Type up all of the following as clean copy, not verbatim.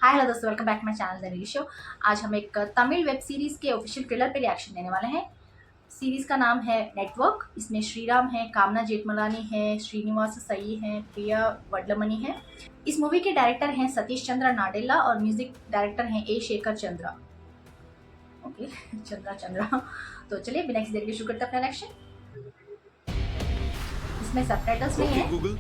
हाय hello दोस्तों, welcome back to my channel the really show. आज हम एक तमिल वेब सीरीज़ के ऑफिशियल ट्रेलर पे रिएक्शन देने वाले हैं। सीरीज़ का नाम है नेटवर्क। इसमें श्रीराम है, कामना जेठमलानी है, श्रीनिवास सई है, प्रिया वडलमणि है। इस मूवी के डायरेक्टर हैं सतीश चंद्र नाडेला और म्यूजिक डायरेक्टर हैं ए शेखर चंद्रा। ओके चंद्रा। तो चलिए बिना किसी देर के शुरू करते हैं अपना रिएक्शन। इसमें सबटाइटल्स नहीं Okay, है। Google.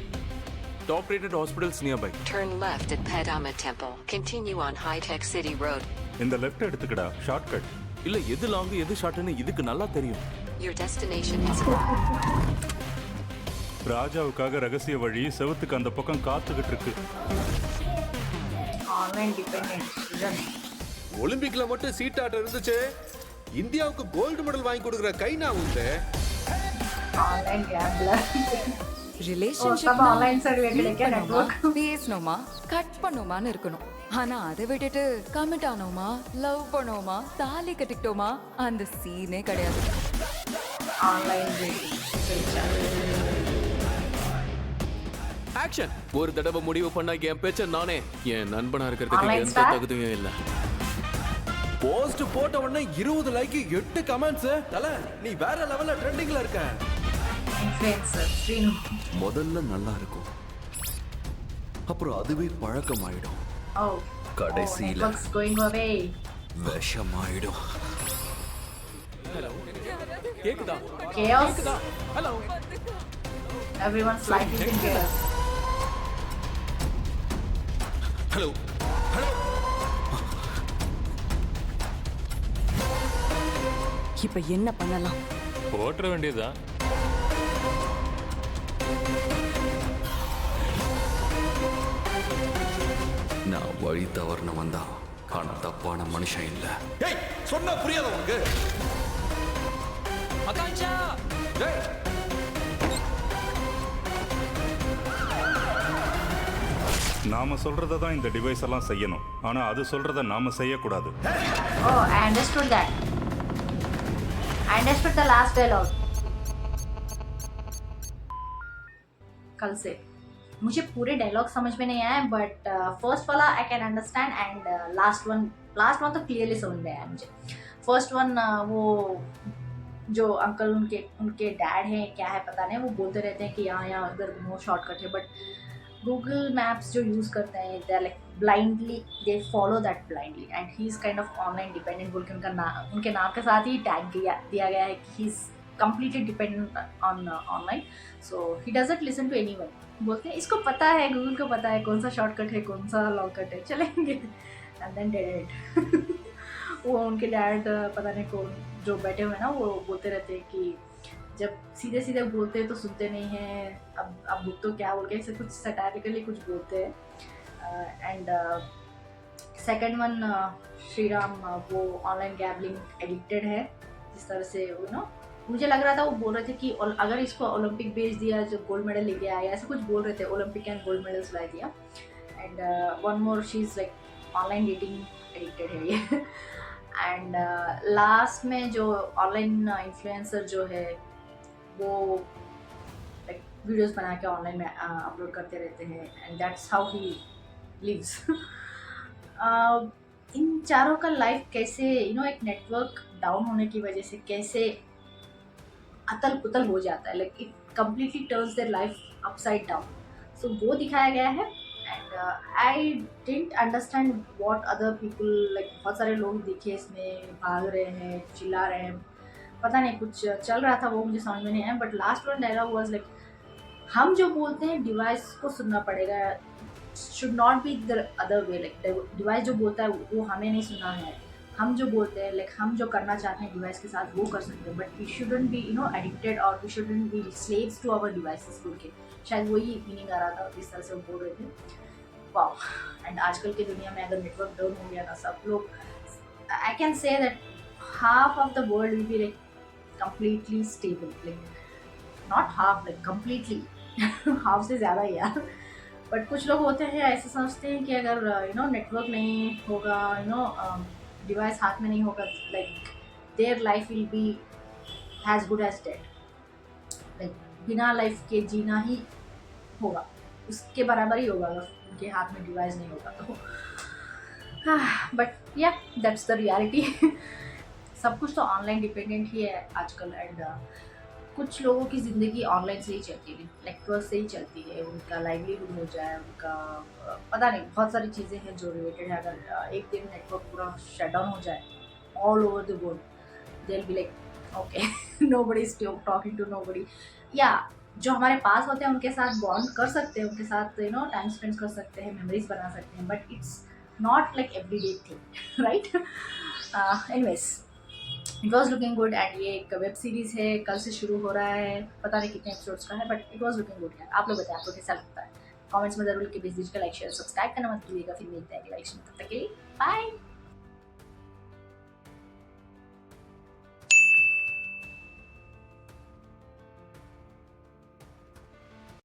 Top rated hospitals nearby. Turn left at Padama Temple. Continue on High Tech City Road. இந்த லெஃப்ட் எடுத்துக்கடா ஷார்ட்கட். இல்ல எது லாங் எது ஷார்ட்னு இதுக்கு நல்லா தெரியும். Your destination is ராஜாவுக்காக ரகசிய வழி செவுத்துக்கு அந்த பக்கம் காத்துக்கிட்டு இருக்கு. Online dependent. ஒலிம்பிக்ல மட்டும் சீட்டாட்டம் இருந்துச்சு. இந்தியாவுக்கு கோல்டு மெடல் வாங்கி கொடுக்குற கை நான் உண்டு. Online gambler. Relationship online side வைக்கலைக்கே நெட்வொர்க். பேசணுமா கட் பண்ணுமான்னு இருக்கணும். ஆனா அதை விட்டுட்டு கமிட் ஆனோமா லவ் பண்ணோமா தாலி கட்டிக்கிட்டோமா அந்த சீனே கிடையாது. Online dating. ஆக்ஷன். ஒரு தடவை முடிவு பண்ணா என் பேச்ச நானே என் நண்பனா இருக்கிறதுக்கு Online எந்த star? தகுதியும் இல்ல. போஸ்ட் போட்ட உடனே 20 லைக் 8 கமெண்ட்ஸ். தல நீ வேற லெவல்ல ட்ரெண்டிங்ல இருக்க. இன்ஃப்ளூயன்சர் ஸ்ரீனு. முதல்ல நல்லா இருக்கும், அப்புறம் அதுவே பழக்கமாயிடும், Oh. கடைசியில Network's going away. விஷமாயிடும். கேக்குதா? Chaos. Hello. Everyone's life is in chaos. Hello இப்ப என்ன பண்ணலாம்? போற்ற வேண்டியதுதான். நான் வழி தவறினவன் தான், ஆனா தப்பான மனுஷன் இல்ல. ஏய் சொன்னா புரியாத உனக்கு? அகான்ஷா. டேய் நாம சொல்றத தான் இந்த டிவைஸ் எல்லாம் செய்யணும், ஆனா அது சொல்றத நாம செய்யக்கூடாது. Oh, I understood that. I understood the last dialogue. कल से मुझे पूरे डायलॉग समझ में नहीं आया, बट फर्स्ट वाला I can understand and last one तो क्लियरली समझ में आया मुझे. फर्स्ट वन वो जो अंकल उनके डैड हैं क्या है पता नहीं, वो बोलते रहते हैं कि यहाँ इधर नो शॉर्टकट है, बट गूगल मैप्स जो यूज़ करते हैं they like blindly they follow that blindly and he is kind of online dependent बोल के उनके नाम के साथ ही टैग दिया गया है कि he is completely dependent on online, so he doesn't listen to anyone. बोलते हैं इसको पता है, गूगल को पता है कौन सा शॉर्टकट है कौन सा लॉन्ग कट है, चलेंगे. And then dad. वो उनके डैड पता नहीं कौन जो बैठे हुए ना, वो बोलते रहते हैं कि जब सीधे सीधे बोलते हैं तो सुनते नहीं हैं, अब बुक तो क्या बोल के ऐसे कुछ सटारिकली कुछ बोलते हैं. एंड सेकेंड वन श्रीराम, वो ऑनलाइन गैम्बलिंग एडिक्टेड है जिस तरह से वो नो, मुझे लग रहा था वो बोल रहे थे कि अगर इसको ओलंपिक भेज दिया जो गोल्ड मेडल लेके आया, ऐसे कुछ बोल रहे थे, ओलंपिक एंड गोल्ड मेडल्स ला दिया. And one more she is like online dating addicted है ये. एंड लास्ट में जो ऑनलाइन इन्फ्लुएंसर जो है वो लाइक वीडियोस बना के ऑनलाइन में अपलोड करते रहते हैं and that's how he lives. इन चारों का लाइफ कैसे एक नेटवर्क डाउन होने की वजह से कैसे अतल पुतल हो जाता है, like it completely turns their life upside down. So वो दिखाया गया है and I didn't understand what other people like. बहुत सारे लोग दिखे इसमें, भाग रहे हैं, चिल्ला रहे हैं, पता नहीं कुछ चल रहा था, वो मुझे समझ में नहीं आया. But last one dialogue was like हम जो बोलते हैं डिवाइस को सुनना पड़ेगा, should not be the other way. Like device जो बोलता है वो हमें नहीं सुनना है, हम जो बोलते हैं लाइक हम जो करना चाहते हैं डिवाइस के साथ वो कर सकते हैं, but we shouldn't be addicted और we shouldn't be slaves to our devices बोल के. शायद वही मीनिंग आ रहा था इस तरह से वो बोल रहे थे. वाओ. एंड आजकल की दुनिया में अगर नेटवर्क डाउन हो गया ना, सब लोग I can say that half of the world will be like completely stable, like not half, like completely. Half से ज़्यादा ही यार. बट कुछ लोग होते हैं ऐसे समझते हैं कि अगर नेटवर्क नहीं होगा, डिवाइस हाथ में नहीं होगा, like their life will be as good as dead. Like बिना लाइफ के जीना ही होगा, उसके बराबर ही होगा अगर उनके हाथ में डिवाइस नहीं होगा तो. बट या दैट्स द रियलिटी। सब कुछ तो ऑनलाइन डिपेंडेंट ही है आजकल। एंड कुछ लोगों की ज़िंदगी ऑनलाइन से ही चलती है, नेटवर्क से ही चलती है, उनका लाइवलीहुड हो जाए, उनका पता नहीं बहुत सारी चीज़ें हैं जो रिलेटेड है। अगर एक दिन नेटवर्क पूरा शट डाउन हो जाए all over the world, they will be like okay nobody is talking to nobody. या जो हमारे पास होते हैं उनके साथ बॉन्ड कर सकते हैं, उनके साथ यू नो टाइम स्पेंड कर सकते हैं, मेमोरीज बना सकते हैं, but it's not like everyday thing, right. Anyways, it was looking good. And ये एक वेब सीरीज़ है, कल से शुरू हो रहा है, पता नहीं कितने एपिसोड्स का है, but it was looking good यार। आप लोग बताएं आपको कैसा लगता है, कमेंट्स में जरूर लिख के भेज दीजिएगा। लाइक शेयर सब्सक्राइब करना मत भूलिएगा। फिर मिलते हैं अगले इलेक्शन, तब तक के लिए बाय।